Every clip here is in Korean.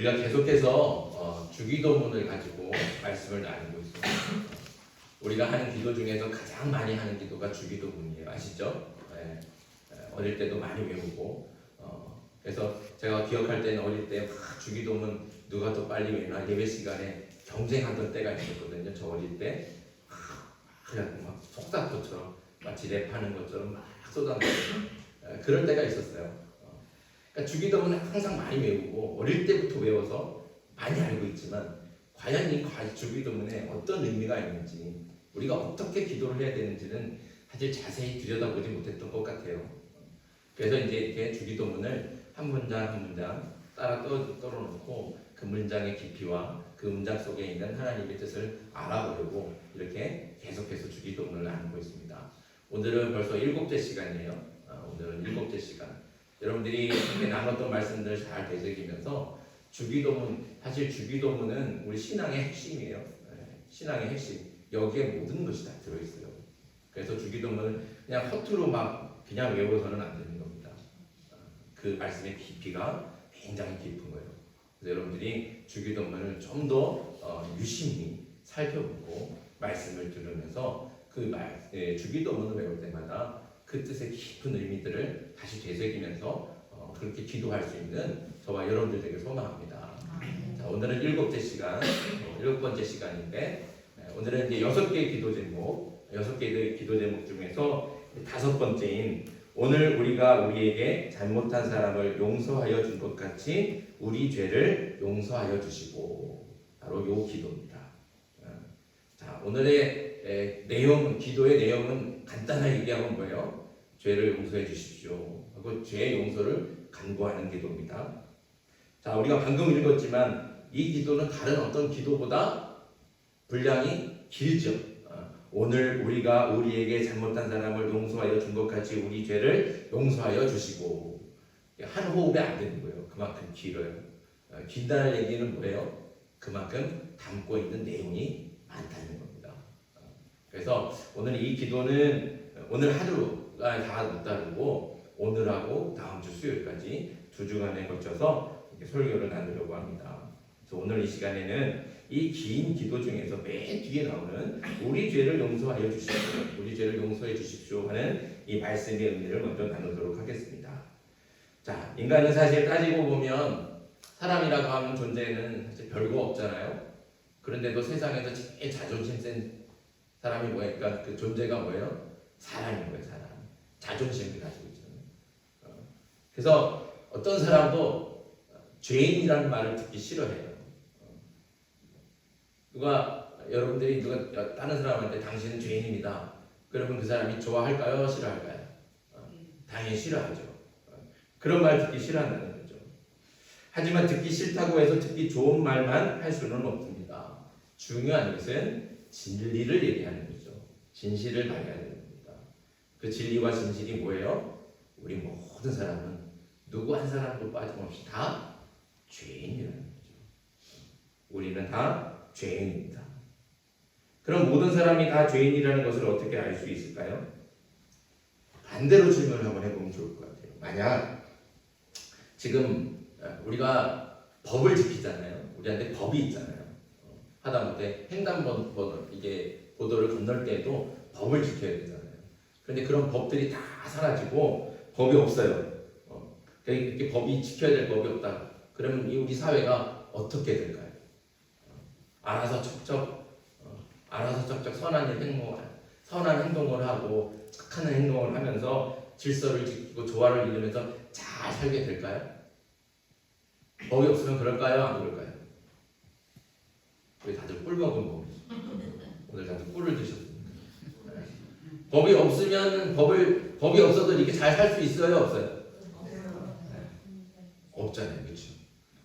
우리가 계속해서 주기도문을 가지고 말씀을 나누고 있습니다. 우리가 하는 기도 중에서 가장 많이 하는 기도가 주기도문이에요. 아시죠? 네. 어릴 때도 많이 외우고 그래서 제가 기억할 때는 어릴 때 막 주기도문 누가 더 빨리 외우나 예배 시간에 경쟁하던 때가 있었거든요. 저 어릴 때 그냥 막 속사포처럼 마치 랩하는 것처럼 막 쏟아내고 그럴 때가 있었어요. 그러니까 주기도문은 항상 많이 외우고 어릴 때부터 외워서 많이 알고 있지만 과연 이 주기도문에 어떤 의미가 있는지 우리가 어떻게 기도를 해야 되는지는 사실 자세히 들여다보지 못했던 것 같아요. 그래서 이제 이렇게 주기도문을 한 문장 한 문장 따라 떨어놓고 그 문장의 깊이와 그 문장 속에 있는 하나님의 뜻을 알아보려고 이렇게 계속해서 주기도문을 나누고 있습니다. 오늘은 벌써 7째 시간이에요. 오늘은 7째 시간. 여러분들이 함께 나눴던 말씀들을 잘 되새기면서 사실 주기도문은 우리 신앙의 핵심이에요. 신앙의 핵심. 여기에 모든 것이 다 들어있어요. 그래서 주기도문은 그냥 허투루 막 그냥 외워서는 안 되는 겁니다. 그 말씀의 깊이가 굉장히 깊은 거예요. 그래서 여러분들이 주기도문을 좀 더 유심히 살펴보고 말씀을 들으면서 주기도문을 외울 때마다 그 뜻의 깊은 의미들을 다시 되새기면서 그렇게 기도할 수 있는 저와 여러분들 되게 소망합니다. 자, 오늘은 7째 시간, 7번째 시간인데 오늘은 이제 6개의 기도 제목, 6개의 기도 제목 중에서 5번째인 오늘 우리가 우리에게 잘못한 사람을 용서하여 준 것 같이 우리 죄를 용서하여 주시고 바로 요 기도입니다. 자, 오늘의 기도의 내용은 간단하게 얘기하면 뭐예요? 죄를 용서해 주십시오 하고 죄 용서를 간구하는 기도입니다. 자, 우리가 방금 읽었지만 이 기도는 다른 어떤 기도보다 분량이 길죠. 오늘 우리가 우리에게 잘못한 사람을 용서하여 준 것 같이 우리 죄를 용서하여 주시고 한 호흡에 안 되는 거예요. 그만큼 길어요. 길다는 얘기는 뭐예요? 그만큼 담고 있는 내용이 많다는 겁니다. 그래서 오늘 이 기도는 오늘 하루가 다 못 다르고 오늘하고 다음 주 수요일까지 2주간에 걸쳐서 이렇게 설교를 나누려고 합니다. 그래서 오늘 이 시간에는 이 긴 기도 중에서 맨 뒤에 나오는 우리 죄를 용서하여 주십시오, 우리 죄를 용서해 주십시오 하는 이 말씀의 의미를 먼저 나누도록 하겠습니다. 자, 인간은 사실 따지고 보면 사람이라고 하는 존재는 사실 별거 없잖아요. 그런데도 세상에서 제일 자존심 센 사람이 뭐예요? 그러니까 그 존재가 뭐예요? 사람인 거예요. 사람. 자존심을 가지고 있잖아요. 그래서 어떤 사람도 죄인이라는 말을 듣기 싫어해요. 여러분들이 다른 사람한테 당신은 죄인입니다. 그러면 그 사람이 좋아할까요? 싫어할까요? 당연히 싫어하죠. 그런 말 듣기 싫어한다는 거죠. 하지만 듣기 싫다고 해서 듣기 좋은 말만 할 수는 없습니다. 중요한 것은 진리를 얘기하는 거죠. 진실을 발휘해야 됩니다. 그 진리와 진실이 뭐예요? 우리 모든 사람은 누구 한 사람도 빠짐없이 다 죄인이라는 거죠. 우리는 다 죄인입니다. 그럼 모든 사람이 다 죄인이라는 것을 어떻게 알 수 있을까요? 반대로 질문을 한번 해보면 좋을 것 같아요. 만약 지금 우리가 법을 지키잖아요. 우리한테 법이 있잖아요. 하다못해 횡단보도 이게 보도를 건널 때도 법을 지켜야 되잖아요. 그런데 그런 법들이 다 사라지고 법이 없어요. 이렇게 법이 지켜야 될 법이 없다. 그러면 우리 사회가 어떻게 될까요? 알아서 척척 선한 행동을 하고 착한 행동을 하면서 질서를 지키고 조화를 이루면서 잘 살게 될까요? 법이 없으면 그럴까요? 안 그럴까요? 우리 다들 꿀 먹은 거 오늘 다들 꿀을 드셨습니다. 법이 없어도 이렇게 잘 살 수 있어요? 없어요? 없잖아요. 그렇죠?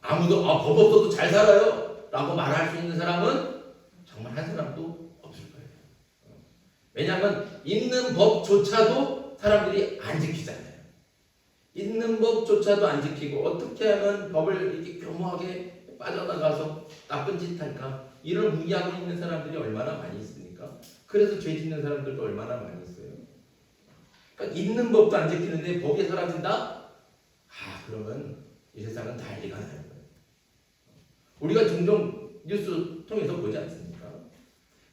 아무도 법 없어도 잘 살아요 라고 말할 수 있는 사람은 정말 한 사람도 없을 거예요. 왜냐하면 있는 법조차도 사람들이 안 지키잖아요. 있는 법조차도 안 지키고 어떻게 하면 법을 이렇게 교묘하게 빠져나가서 나쁜 짓 할까? 이를 무기하고 있는 사람들이 얼마나 많이 있습니까? 그래서 죄 짓는 사람들도 얼마나 많이 있어요. 그러니까 있는 법도 안 지키는데 법이 사라진다? 그러면 이 세상은 난리가 나는 거예요. 우리가 종종 뉴스 통해서 보지 않습니까?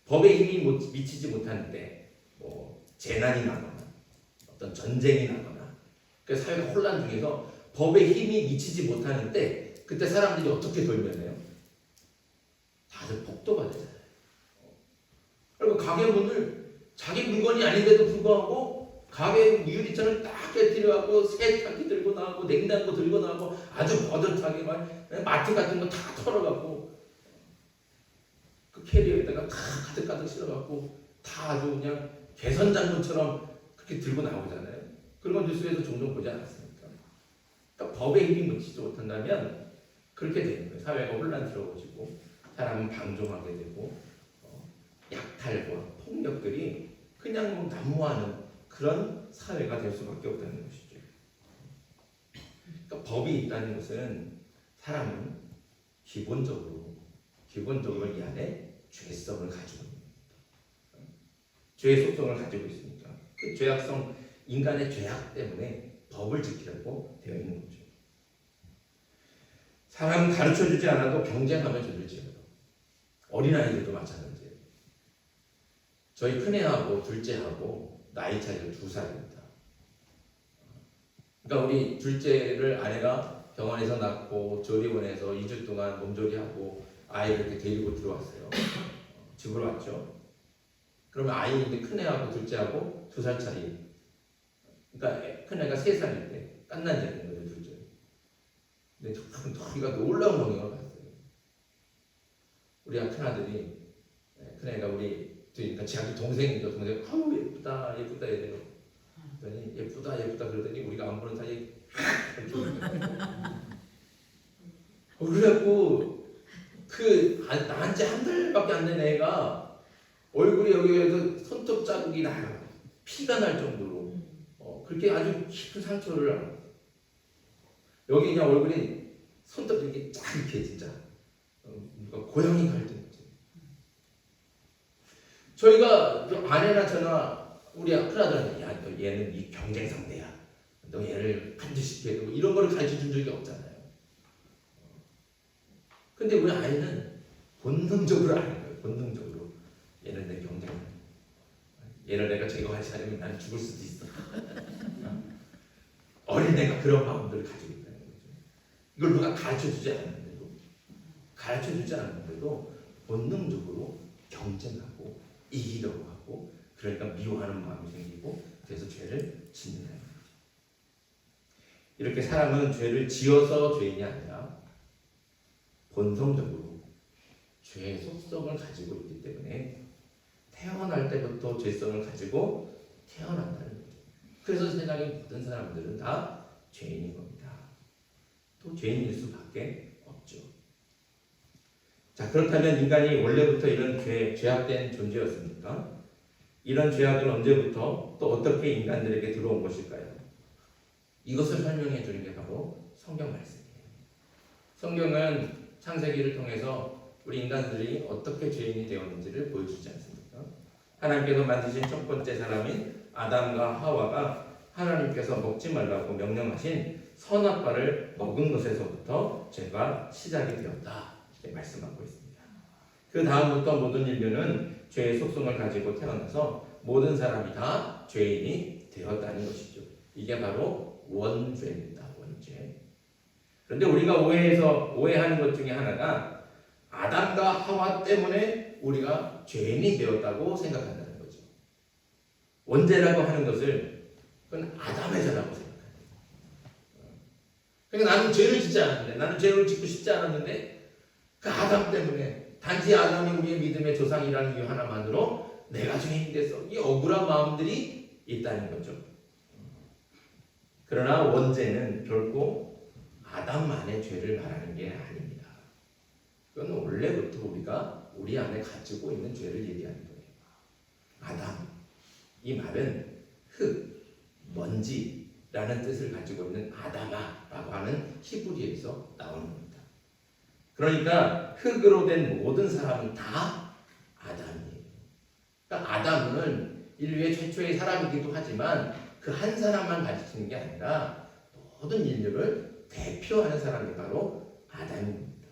법의 힘이 미치지 못하는데 뭐 재난이 나거나 어떤 전쟁이 나거나 그 사회가 혼란 중에서 법의 힘이 미치지 못하는데 그때 사람들이 어떻게 돌변해요? 다들 폭도가 되잖아요. 그리고 가게 문을 자기 물건이 아닌데도 불구하고 가게 유리창을 딱 깨뜨려갖고 세탁기 들고 나가고 냉장고 들고 나가고 아주 버젓하게 막 마트 같은 거 다 털어갖고 그 캐리어에다가 다 가득가득 실어갖고 다 아주 그냥 개선장군처럼 그렇게 들고 나오잖아요. 그런 건 뉴스에서 종종 보지 않았습니까? 그러니까 법의 힘이 미치지 못한다면 그렇게 되는 거예요. 사회가 혼란스러워지고 사람은 방종하게 되고 약탈과 폭력들이 그냥 뭐 난무하는 그런 사회가 될 수밖에 없다는 것이죠. 그러니까 법이 있다는 것은 사람은 기본적으로 이 안에 죄성을 가지고 있는 겁니다. 죄의 속성을 가지고 있으니까 그 죄악성 인간의 죄악 때문에 법을 지키려고 되어 있는 거죠. 사람은 가르쳐주지 않아도 경쟁하며 죄를 지어요. 어린아이들도 마찬가지예요. 저희 큰애하고 둘째하고 나이 차이가 2살입니다. 그러니까 우리 둘째를 아내가 병원에서 낳고 조리원에서 2주 동안 몸조리하고 아이를 이렇게 데리고 들어왔어요. 집으로 왔죠. 그러면 아이인데 큰애하고 둘째하고 2살 차이. 그러니까 큰애가 3살일 때 깐난지 하는 거죠, 둘째. 근데 저희가 놀라운 영향을 받았어요. 우리 큰아들이, 큰애가 그러니까 제 아들 동생이죠. 동생, 아우 예쁘다 이래요. 그랬더니 예쁘다 그러더니 우리가 안 보는 사이에 그래갖고 나한 지 한 달밖에 안 된 애가 얼굴에 여기에서 손톱 자국이 나요. 피가 날 정도로 그렇게 아주 깊은 상처를 알아요. 여기 그냥 얼굴이 손톱 이렇게 쫙 이렇게 진짜 고양이 갈등. 저희가 아내나 저나 우리 큰아들한테 야, 너 얘는 이 경쟁 상대야. 너 얘를 반드시 해야 되고 이런 거를 가르쳐 준 적이 없잖아요. 근데 우리 아이는 본능적으로 아는 거예요. 본능적으로. 얘는 내 경쟁자. 얘를 내가 제거하지 않으면 나는 죽을 수도 있어. 어린애가 그런 마음들을 가지고 있다는 거죠. 이걸 누가 가르쳐 주지 않았는데도 본능적으로 경쟁하고 이기려고 하고 그러니까 미워하는 마음이 생기고 그래서 죄를 짓는다는 거죠. 이렇게 사람은 죄를 지어서 죄인이 아니라 본성적으로 죄의 속성을 가지고 있기 때문에 태어날 때부터 죄성을 가지고 태어난다는 거죠. 그래서 세상의 모든 사람들은 다 죄인인 겁니다. 또 죄인일 수밖에 없죠. 자, 그렇다면 인간이 원래부터 이런 죄악된 존재였습니까? 이런 죄악은 언제부터 또 어떻게 인간들에게 들어온 것일까요? 이것을 설명해 주는 게 바로 성경 말씀이에요. 성경은 창세기를 통해서 우리 인간들이 어떻게 죄인이 되었는지를 보여주지 않습니까? 하나님께서 만드신 첫 번째 사람인 아담과 하와가 하나님께서 먹지 말라고 명령하신 선악과를 먹은 것에서부터 죄가 시작이 되었다. 이렇게 말씀하고 있습니다. 그 다음부터 모든 인류는 죄의 속성을 가지고 태어나서 모든 사람이 다 죄인이 되었다는 것이죠. 이게 바로 원죄입니다. 원죄. 그런데 우리가 오해하는 것 중에 하나가 아담과 하와 때문에 우리가 죄인이 되었다고 생각한다는 거죠. 원죄라고 하는 것을 그건 아담의 죄라고 생각해요. 그러니까 나는 죄를 짓지 않았는데, 나는 죄를 짓고 싶지 않았는데 그 아담 때문에 단지 아담이 우리의 믿음의 조상이라는 이유 하나만으로 내가 죄인이 돼서 이 억울한 마음들이 있다는 거죠. 그러나 원죄는 결코 아담만의 죄를 말하는 게 아닙니다. 그건 원래부터 우리가 우리 안에 가지고 있는 죄를 얘기하는 거예요. 아담, 이 말은 흙, 먼지라는 뜻을 가지고 있는 아담아라고 하는 히브리어에서 나오는 겁니다. 그러니까 흙으로 된 모든 사람은 다 아담이에요. 그러니까 아담은 인류의 최초의 사람이기도 하지만 그 한 사람만 가르치는 게 아니라 모든 인류를 대표하는 사람이 바로 아담입니다.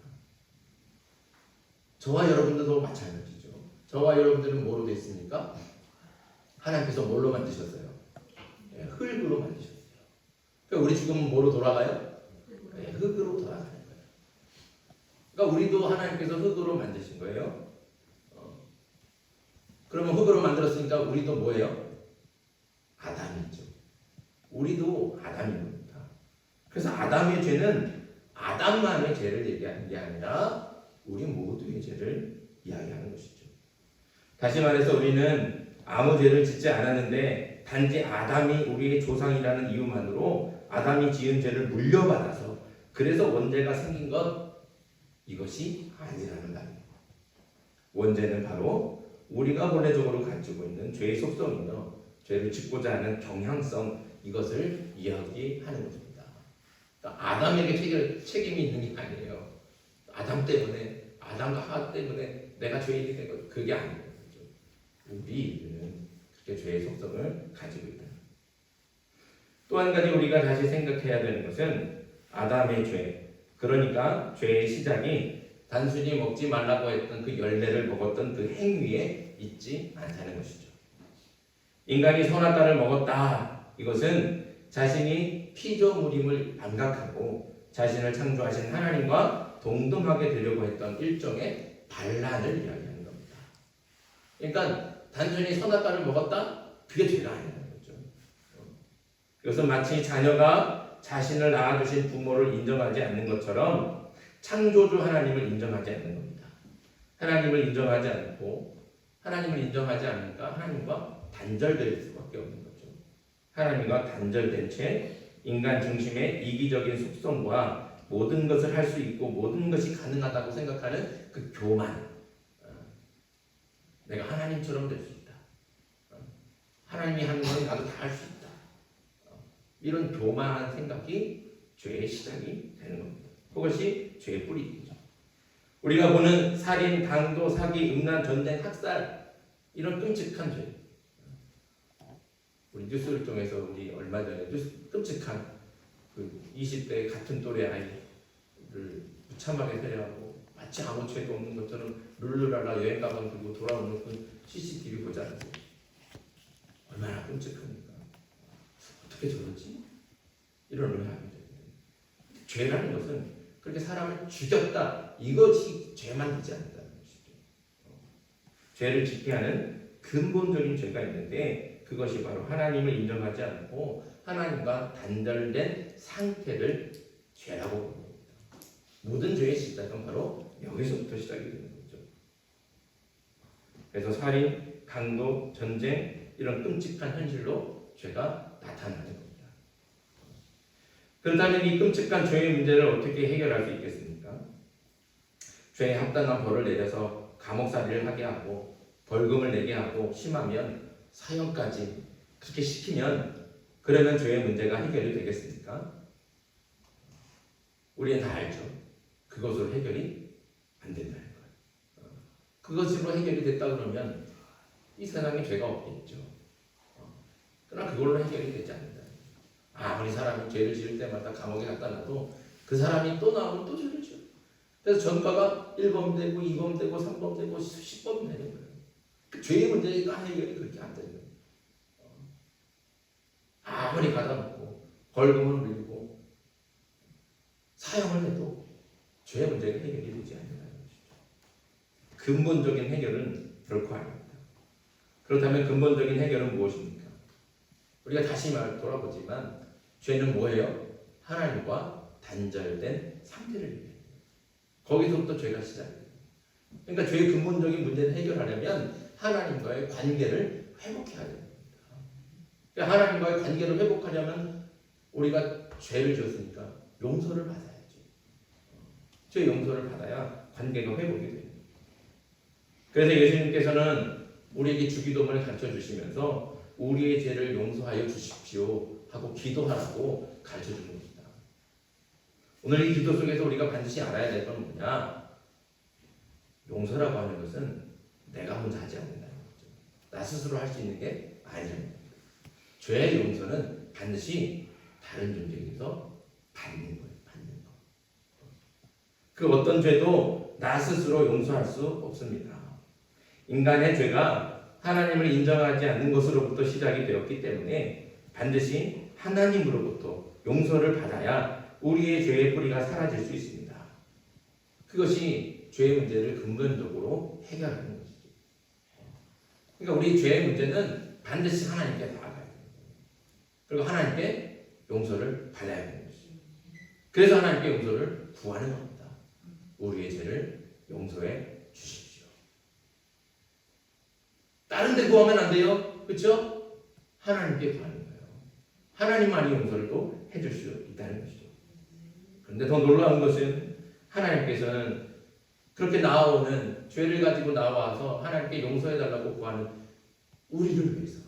저와 여러분들도 마찬가지죠. 저와 여러분들은 뭐로 됐습니까? 하나님께서 뭘로 만드셨어요? 예, 흙으로 만드셨어요. 그러니까 우리 지금 뭐로 돌아가요? 예, 흙으로 돌아가는 거예요. 그러니까 우리도 하나님께서 흙으로 만드신 거예요. 그러면 흙으로 만들었으니까 우리도 뭐예요? 아담이죠. 우리도 아담인 겁니다. 그래서 아담의 죄는 아담만의 죄를 얘기하는 게 아니라 우리 모두의 죄를 이야기하는 것이죠. 다시 말해서 우리는 아무 죄를 짓지 않았는데 단지 아담이 우리의 조상이라는 이유만으로 아담이 지은 죄를 물려받아서 그래서 원죄가 생긴 것, 이것이 아니라는 말이에요. 원죄는 바로 우리가 본래적으로 가지고 있는 죄의 속성이며 죄를 짓고자 하는 경향성, 이것을 이야기하는 것입니다. 그러니까 아담에게 책임이 있는 게 아니에요. 아담 때문에, 아담과 하와 때문에 내가 죄인이 된 것, 그게 아니에요. 우리는 그렇게 죄의 속성을 가지고 있다. 또 한 가지 우리가 다시 생각해야 되는 것은 아담의 죄, 그러니까 죄의 시작이 단순히 먹지 말라고 했던 그 열매를 먹었던 그 행위에 있지 않다는 것이죠. 인간이 선악과를 먹었다. 이것은 자신이 피조물임을 망각하고 자신을 창조하신 하나님과 동등하게 되려고 했던 일종의 반란을 이야기하는 겁니다. 그러니까 단순히 선악과를 먹었다? 그게 죄가 아니라는 거죠. 이것은 마치 자녀가 자신을 낳아주신 부모를 인정하지 않는 것처럼 창조주 하나님을 인정하지 않는 겁니다. 하나님을 인정하지 않고 하나님을 인정하지 않으니까 하나님과 단절될 수밖에 없는 거죠. 하나님과 단절된 채 인간 중심의 이기적인 속성과 모든 것을 할 수 있고 모든 것이 가능하다고 생각하는 그 교만, 내가 하나님처럼 될 수 있다. 하나님이 하는 건 나도 다 할 수 있다. 이런 교만한 생각이 죄의 시작이 되는 겁니다. 그것이 죄의 뿌리죠. 우리가 보는 살인, 강도, 사기, 음란, 전쟁, 학살, 이런 끔찍한 죄. 우리 뉴스를 통해서 우리 얼마 전에 끔찍한 그 20대 같은 또래 아이를 무참하게 살해하고 마치 아무 죄도 없는 것처럼 룰루랄라 여행 가방 들고 돌아오는 그 CCTV 보지 않으세요? 얼마나 끔찍합니까? 어떻게 저러지? 이런 의아함이 됩니다. 죄라는 것은 그렇게 사람을 죽였다, 이것이 죄만 되지 않는다는 것이죠. 죄를 짓게 하는 근본적인 죄가 있는데 그것이 바로 하나님을 인정하지 않고 하나님과 단절된 상태를 죄라고 부릅니다. 모든 죄의 시작은 바로 여기서부터 시작이 되는 거죠. 그래서 살인, 강도, 전쟁, 이런 끔찍한 현실로 죄가 나타나는 겁니다. 그렇다면 이 끔찍한 죄의 문제를 어떻게 해결할 수 있겠습니까? 죄에 합당한 벌을 내려서 감옥살이를 하게 하고 벌금을 내게 하고 심하면 사형까지 그렇게 시키면 그러면 죄의 문제가 해결이 되겠습니까? 우리는 다 알죠. 그것으로 해결이 안 된다는 거예요. 그것으로 해결이 됐다 그러면 이 세상에 죄가 없겠죠. 그러나 그걸로 해결이 되지 않는다. 아무리 사람이 죄를 지을 때마다 감옥에 갖다 놔도 그 사람이 또 나오면 또 죄를 지어요. 그래서 전과가 1범 되고 2범 되고 3범 되고 10범 되는 거예요. 그 죄의 문제가 해결이 그렇게 안 되는 거예요. 아무리 가다놓고 벌금을 물리고 사형을 해도 죄의 문제가 해결이 되지 않는다는 것이죠. 근본적인 해결은 결코 아닙니다. 그렇다면 근본적인 해결은 무엇입니까? 우리가 다시 돌아보지만 죄는 뭐예요? 하나님과 단절된 상태를 얘기해요. 거기서부터 죄가 시작해요. 그러니까 죄의 근본적인 문제를 해결하려면 하나님과의 관계를 회복해야 됩니다. 그러니까 하나님과의 관계를 회복하려면 우리가 죄를 지었으니까 용서를 받아야죠. 죄 용서를 받아야 관계가 회복이 돼요. 그래서 예수님께서는 우리에게 주기도문을 가르쳐 주시면서 우리의 죄를 용서하여 주십시오 하고 기도하라고 가르쳐 준 겁니다. 오늘 이 기도 속에서 우리가 반드시 알아야 될 건 뭐냐? 용서라고 하는 것은 내가 혼자 하지 않는다는 거죠. 나 스스로 할 수 있는 게 아니라는 겁니다. 죄의 용서는 반드시 다른 존재에게서 받는 거예요. 받는 거. 그 어떤 죄도 나 스스로 용서할 수 없습니다. 인간의 죄가 하나님을 인정하지 않는 것으로부터 시작이 되었기 때문에 반드시 하나님으로부터 용서를 받아야 우리의 죄의 뿌리가 사라질 수 있습니다. 그것이 죄의 문제를 근본적으로 해결하는 것이죠. 그러니까 우리 죄의 문제는 반드시 하나님께 나아가야 돼요. 그리고 하나님께 용서를 받아야 되는 것이죠. 그래서 하나님께 용서를 구하는 겁니다. 우리의 죄를 용서해 주십시오. 다른 데 구하면 안 돼요. 그렇죠? 하나님께 구하는 거예요. 하나님만이 용서를 또 해줄 수 있다는 것이죠. 그런데 더 놀라운 것은 하나님께서는 그렇게 나오는 죄를 가지고 나와서 하나님께 용서해달라고 구하는 우리를 위해서,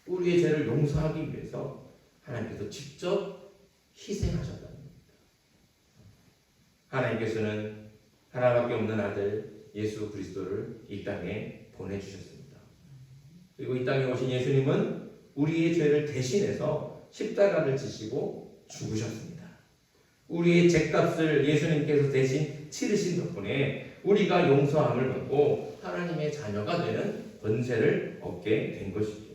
우리의 죄를 용서하기 위해서 하나님께서 직접 희생하셨다는 겁니다. 하나님께서는 하나밖에 없는 아들 예수 그리스도를 이 땅에 보내주셨습니다. 그리고 이 땅에 오신 예수님은 우리의 죄를 대신해서 십자가를 지시고 죽으셨습니다. 우리의 죄값을 예수님께서 대신 치르신 덕분에 우리가 용서함을 받고 하나님의 자녀가 되는 권세를 얻게 된 것이죠.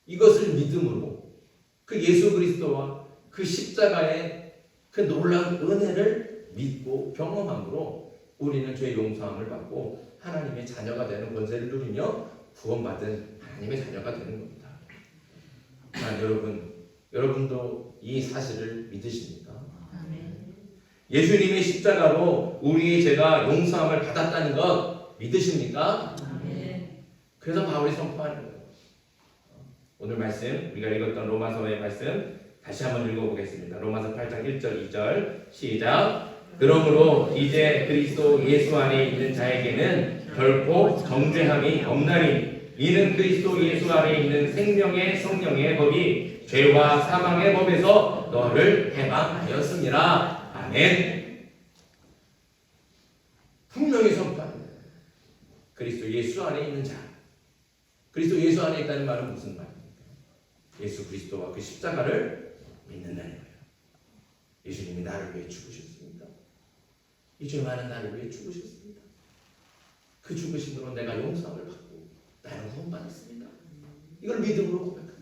이것을 믿음으로 그 예수 그리스도와 그 십자가의 그 놀라운 은혜를 믿고 경험함으로 우리는 죄 용서함을 받고 하나님의 자녀가 되는 권세를 누리며 구원받은 하나님의 자녀가 되는 겁니다. 여러분도 이 사실을 믿으십니까? 예수님의 십자가로 우리의 죄가 용서함을 받았다는 것 믿으십니까? 그래서 바울이 선포하는 거예요. 오늘 말씀, 우리가 읽었던 로마서의 말씀 다시 한번 읽어보겠습니다. 로마서 8장 1절 2절 시작. 그러므로 이제 그리스도 예수 안에 있는 자에게는 결코 정죄함이 없나니 이는 그리스도 예수 안에 있는 생명의 성령의 법이 죄와 사망의 법에서 너를 해방하였습니다. 아멘. 분명히 선포합니다. 그리스도 예수 안에 있는 자. 그리스도 예수 안에 있다는 말은 무슨 말입니까? 예수 그리스도와 그 십자가를 믿는다는 거예요. 예수님이 나를 위해 죽으셨습니다. 이 죄 많은 나를 위해 죽으셨습니다. 그 죽으심으로 내가 용서함을 받고 나는 구원받았습니다. 이걸 믿음으로 고백합니다.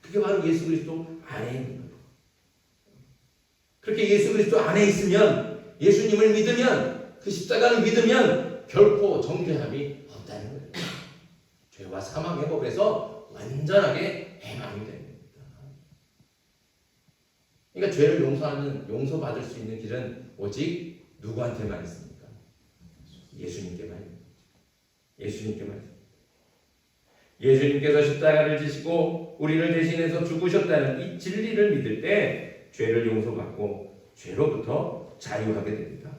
그게 바로 예수 그리스도 안에 있는 거예요. 그렇게 예수 그리스도 안에 있으면, 예수님을 믿으면, 그 십자가를 믿으면 결코 정죄함이 없다는 거예요. 죄와 사망의 법에서 완전하게 해방이 됩니다. 그러니까 죄를 용서받을 수 있는 길은 오직 누구한테만 있습니까? 예수님께만 있습니다. 예수님께만 있습니다. 예수님께서 십자가를 지시고 우리를 대신해서 죽으셨다는 이 진리를 믿을 때 죄를 용서받고 죄로부터 자유하게 됩니다.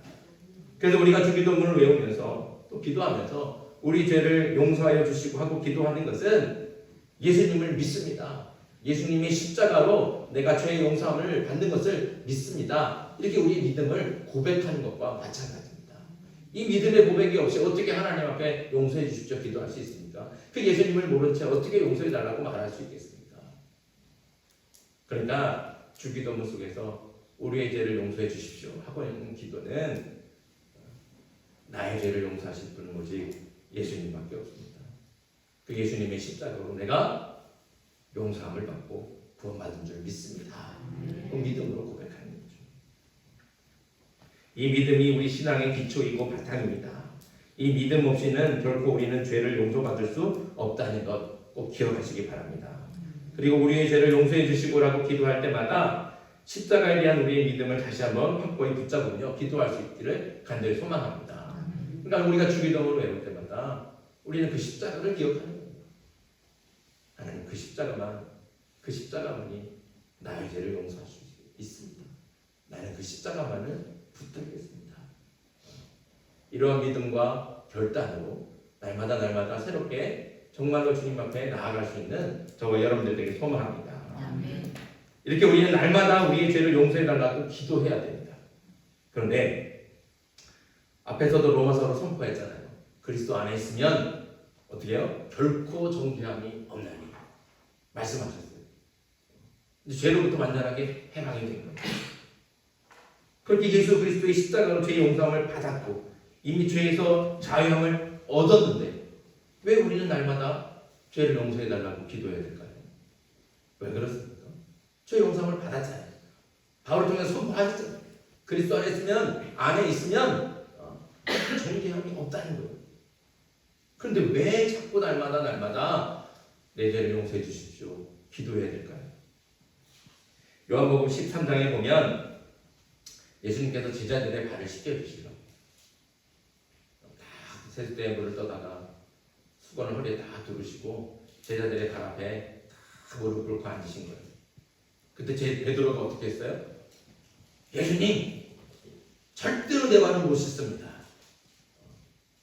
그래서 우리가 주기도문을 외우면서 또 기도하면서 우리 죄를 용서하여 주시고 하고 기도하는 것은 예수님을 믿습니다. 예수님의 십자가로 내가 죄의 용서함을 받는 것을 믿습니다. 이렇게 우리 믿음을 고백하는 것과 마찬가지입니다. 이 믿음의 고백이 없이 어떻게 하나님 앞에 용서해 주십시오 기도할 수 있습니까? 그 예수님을 모른 채 어떻게 용서해 달라고 말할 수 있겠습니까? 그러니까 주기도문 속에서 우리의 죄를 용서해 주십시오 하고 있는 기도는 나의 죄를 용서하실 분은 오직 예수님밖에 없습니다. 그 예수님의 십자가로 내가 용서함을 받고 구원받은 줄 믿습니다. 그 믿음으로 고백하는 거죠. 이 믿음이 우리 신앙의 기초이고 바탕입니다. 이 믿음 없이는 결코 우리는 죄를 용서받을 수 없다는 것 꼭 기억하시기 바랍니다. 그리고 우리의 죄를 용서해 주시고라고 기도할 때마다 십자가에 대한 우리의 믿음을 다시 한번 확고히 붙잡으며 기도할 수 있기를 간절히 소망합니다. 그러니까 우리가 주기도문을 외울 때마다 우리는 그 십자가를 기억하는 거예요. 하나님 그 십자가만이 나의 죄를 용서할 수 있습니다. 나는 그 십자가만을 붙들겠습니다. 이러한 믿음과 결단으로 날마다 새롭게 정말로 주님 앞에 나아갈 수 있는 저와 여러분들에게 소망합니다. 아멘. 이렇게 우리는 날마다 우리의 죄를 용서해달라고 기도해야 됩니다. 그런데 앞에서도 로마서로 선포했잖아요. 그리스도 안에 있으면 어떻게 해요? 결코 정죄함이 없나니 말씀하셨어요. 근데 죄로부터 완전하게 해방이 된 거예요. 그렇게 예수 그리스도의 십자가로 죄의 용서함을 받았고 이미 죄에서 자유함을 얻었는데 왜 우리는 날마다 죄를 용서해달라고 기도해야 될까요? 왜 그렇습니까? 죄 용서함을 받았잖아요. 바울을 통해 선포하셨잖아요. 그리스도 안에 있으면 정죄함이 없다는 거예요. 그런데 왜 자꾸 날마다 내 죄를 용서해 주십시오 기도해야 될까요? 요한복음 13장에 보면 예수님께서 제자들의 발을 씻겨주시더라고요. 다 세수대에 물을 떠다가 수건을 허리에 다 두르시고 제자들의 발 앞에 다 무릎 꿇고 앉으신 거예요. 그때 베드로가 어떻게 했어요? 예수님 절대로 내 발은 못 씻습니다.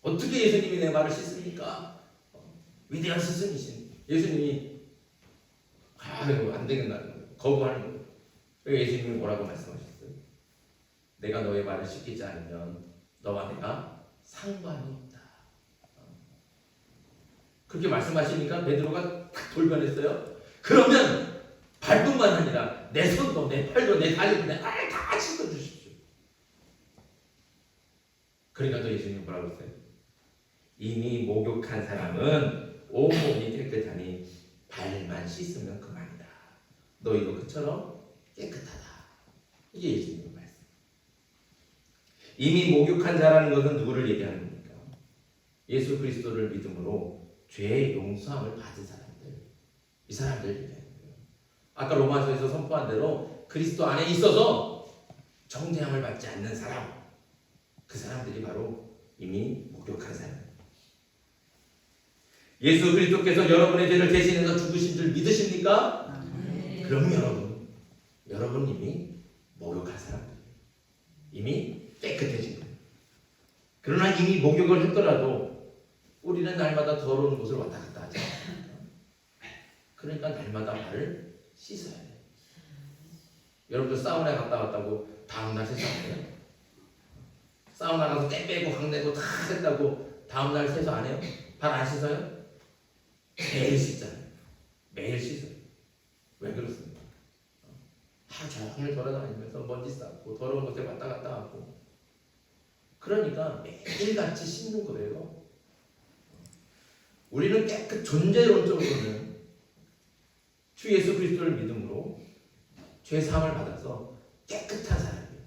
어떻게 예수님이 내 발을 씻습니까? 위대한 스승이신 예수님이 안 되겠다는 거예요. 거부하는 거예요. 예수님이 뭐라고 말씀하셨어요? 내가 너의 발을 씻기지 않으면 너와 내가 상관이 없다. 그렇게 말씀하시니까 베드로가 탁 돌변했어요. 그러면 발뿐만 아니라 내 손도 내 팔도 내 다리도 내 발을 다 씻어주십시오. 그러니까 또 예수님이 뭐라고 했어요? 이미 목욕한 사람은 온몸이 깨끗하니 발만 씻으면 그만이다. 너희도 그처럼 깨끗하다. 이게 예수님의 말씀. 이미 목욕한 자라는 것은 누구를 얘기하는 겁니까? 예수 그리스도를 믿음으로 죄의 용서함을 받은 사람들. 이 사람들 얘기하는 거예요. 아까 로마서에서 선포한 대로 그리스도 안에 있어서 정죄함을 받지 않는 사람. 그 사람들이 바로 이미 목욕한 사람. 예수 그리스도께서 여러분의 죄를 대신해서 죽으신 줄 믿으십니까? 네. 그럼 여러분 이미 목욕한 사람들, 이미 깨끗해진 거예요. 그러나 이미 목욕을 했더라도 우리는 날마다 더러운 곳을 왔다 갔다 하지 않습니까? 그러니까 날마다 발을 씻어야 돼요. 여러분들 사우나에 갔다 왔다고 다음날 세수하세요? 사우나 가서 때 빼고 강 내고 다 했다고 다음날 세수 안 해요? 발 안 씻어요? 매일 씻잖아요. 매일 씻어요. 왜 그렇습니까? 하루 종일 돌아다니면서 먼지 쌓고 더러운 곳에 왔다 갔다 하고 그러니까 매일같이 씻는 거예요. 우리는 존재론적으로는 주 예수 그리스도를 믿음으로 죄 사함을 받아서 깨끗한 사람이에요.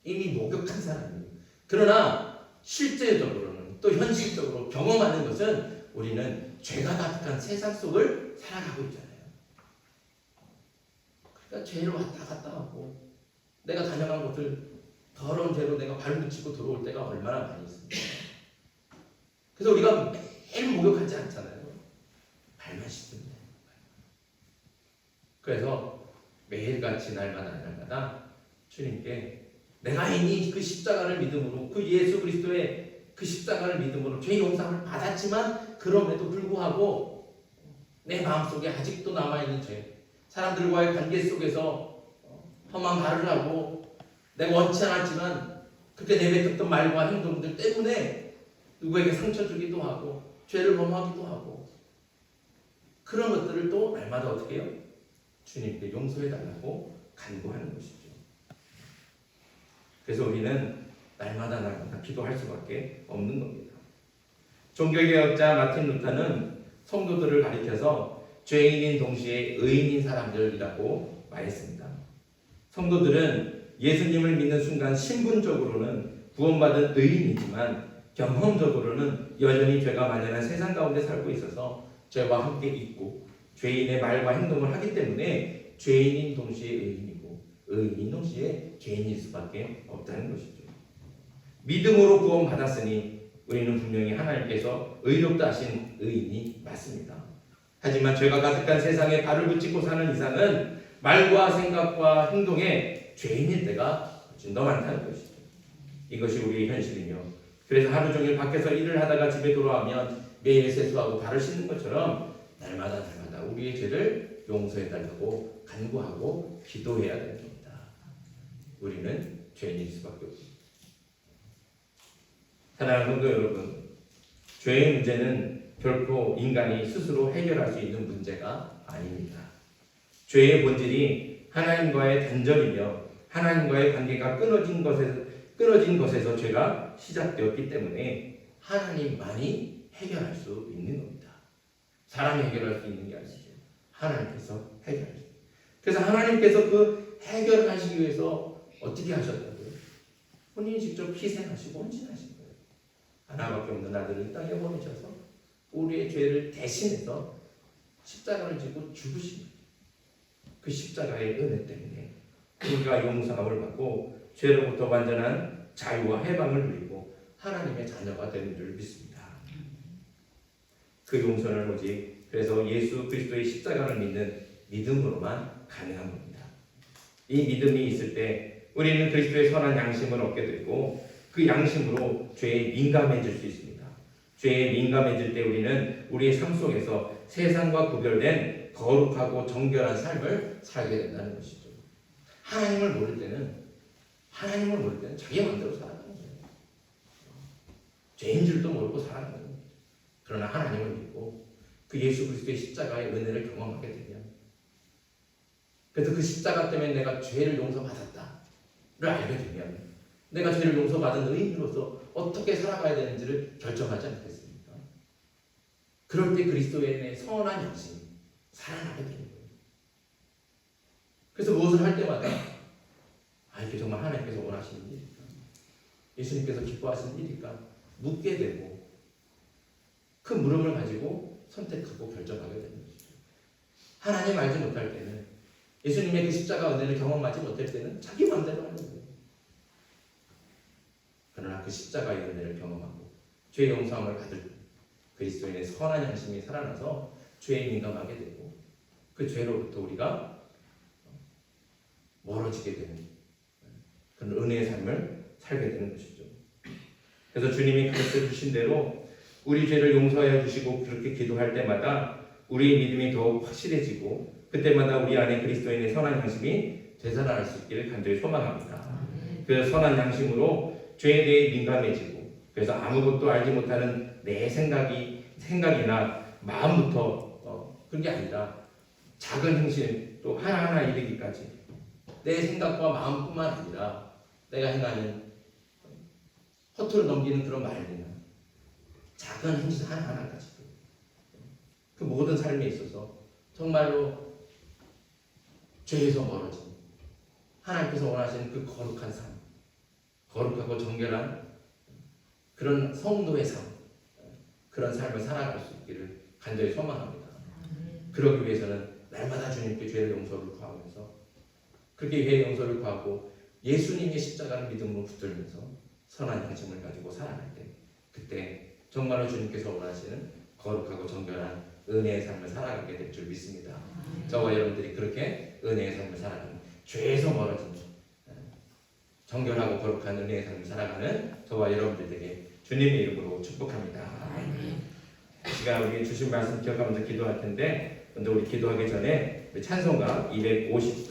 이미 목욕한 사람이에요. 그러나 실제적으로는 또 현실적으로 경험하는 것은 우리는 죄가 가득한 세상 속을 살아가고 있잖아요. 그러니까 죄를 왔다 갔다 하고 내가 다녀간 곳을 더러운 죄로 내가 발붙이고 들어올 때가 얼마나 많이 있습니까? 그래서 우리가 매일 목욕하지 않잖아요. 발만 씻으면 돼요. 그래서 매일같이 날마다 주님께 내가 이미 그 십자가를 믿음으로 그 예수 그리스도의 그 십자가를 믿음으로 죄 용서함을 받았지만 그럼에도 불구하고 내 마음속에 아직도 남아있는 죄 사람들과의 관계 속에서 험한 말을 하고 내가 원치 않았지만 그렇게 내뱉었던 말과 행동들 때문에 누구에게 상처 주기도 하고 죄를 범하기도 하고 그런 것들을 또 날마다 어떻게 해요? 주님께 용서해달라고 간구하는 것이죠. 그래서 우리는 날마다 기도할 수밖에 없는 겁니다. 종교개혁자 마틴 루터는 성도들을 가리켜서 죄인인 동시에 의인인 사람들이라고 말했습니다. 성도들은 예수님을 믿는 순간 신분적으로는 구원받은 의인이지만 경험적으로는 여전히 죄가 만연한 세상 가운데 살고 있어서 죄와 함께 있고 죄인의 말과 행동을 하기 때문에 죄인인 동시에 의인이고 의인인 동시에 죄인일 수밖에 없다는 것이죠. 믿음으로 구원받았으니 우리는 분명히 하나님께서 의롭다 하신 의인이 맞습니다. 하지만 죄가 가득한 세상에 발을 붙이고 사는 이상은 말과 생각과 행동에 죄인일 때가 훨씬 더 많다는 것이죠. 이것이 우리의 현실이며 그래서 하루 종일 밖에서 일을 하다가 집에 돌아오면 매일 세수하고 발을 씻는 것처럼 날마다 우리의 죄를 용서해달라고 간구하고 기도해야 됩니다. 우리는 죄인일 수밖에 없습니다. 사랑하는 성도 여러분, 죄의 문제는 결코 인간이 스스로 해결할 수 있는 문제가 아닙니다. 죄의 본질이 하나님과의 단절이며 하나님과의 관계가 끊어진 것에서 죄가 시작되었기 때문에 하나님만이 해결할 수 있는 겁니다. 사람이 해결할 수 있는 게 아니죠. 하나님께서 해결할 수 있어요. 그래서 하나님께서 그 해결을 하시기 위해서 어떻게 하셨다고요? 본인이 직접 희생하시고 헌신하신 거예요. 하나밖에 없는 아들을 이 땅에 보내셔서 우리의 죄를 대신해서 십자가를 지고 죽으신 거예요. 그 십자가의 은혜 때문에 우리가 용서함을 받고 죄로부터 완전한 자유와 해방을 누리고 하나님의 자녀가 되는 줄 믿습니다. 그 용서는 오직 그래서 예수 그리스도의 십자가를 믿는 믿음으로만 가능한 겁니다. 이 믿음이 있을 때 우리는 그리스도의 선한 양심을 얻게 되고 그 양심으로 죄에 민감해질 수 있습니다. 죄에 민감해질 때 우리는 우리의 삶 속에서 세상과 구별된 거룩하고 정결한 삶을 살게 된다는 것이죠. 하나님을 모를 때는 자기 마음대로 살아가는 거예요. 죄인 줄도 모르고 살아가는 거예요. 그러나 하나님을 믿고 그 예수 그리스도의 십자가의 은혜를 경험하게 되면, 그래서 그 십자가 때문에 내가 죄를 용서받았다를 알게 되면 내가 죄를 용서받은 의인으로서 어떻게 살아가야 되는지를 결정하지 않겠습니까? 그럴 때 그리스도의 선한 양심이 살아나게 되는 거예요. 그래서 무엇을 할 때마다 이게 정말 하나님께서 원하시는 일일까? 예수님께서 기뻐하시는 일일까? 묻게 되고 그 물음을 가지고 선택하고 결정하게 되는 것이죠. 하나님 알지 못할 때는, 예수님의 그 십자가 은혜를 경험하지 못할 때는 자기 마음대로 하는 거예요. 그러나 그 십자가의 은혜를 경험하고 죄의 용서함을 받을 때 그리스도인의 선한 양심이 살아나서 죄에 민감하게 되고 그 죄로부터 우리가 멀어지게 되는 그런 은혜의 삶을 살게 되는 것이죠. 그래서 주님이 가르쳐 주신 대로 우리 죄를 용서해 주시고 그렇게 기도할 때마다 우리의 믿음이 더욱 확실해지고 그때마다 우리 안에 그리스도인의 선한 양심이 되살아날 수 있기를 간절히 소망합니다. 그 선한 양심으로 죄에 대해 민감해지고, 그래서 아무것도 알지 못하는 내 생각이나 마음부터 그런 게 아니라 작은 행실 또 하나하나 이르기까지 내 생각과 마음뿐만 아니라 내가 행하는 허투루 넘기는 그런 말이나 작은 행실 하나하나까지도 그 모든 삶에 있어서 정말로 죄에서 멀어진 하나님께서 원하시는 그 거룩한 삶, 거룩하고 정결한 그런 성도의 삶, 그런 삶을 살아갈 수 있기를 간절히 소망합니다. 그러기 위해서는 날마다 주님께 죄의 용서를 구하면서, 그렇게 죄의 용서를 구하고 예수님의 십자가를 믿음으로 붙들면서 선한 양심을 가지고 살아갈 때, 그때 정말로 주님께서 원하시는 거룩하고 정결한 은혜의 삶을 살아가게 될 줄 믿습니다. 저와 여러분들이 그렇게 은혜의 삶을 살아가는, 죄에서 멀어진 정결하고 거룩한 은혜의 삶을 살아가는 저와 여러분들에게 주님의 이름으로 축복합니다. 이 시간 우리 주신 말씀 기억하면서 기도할 텐데, 먼저 우리 기도하기 전에 찬송가 250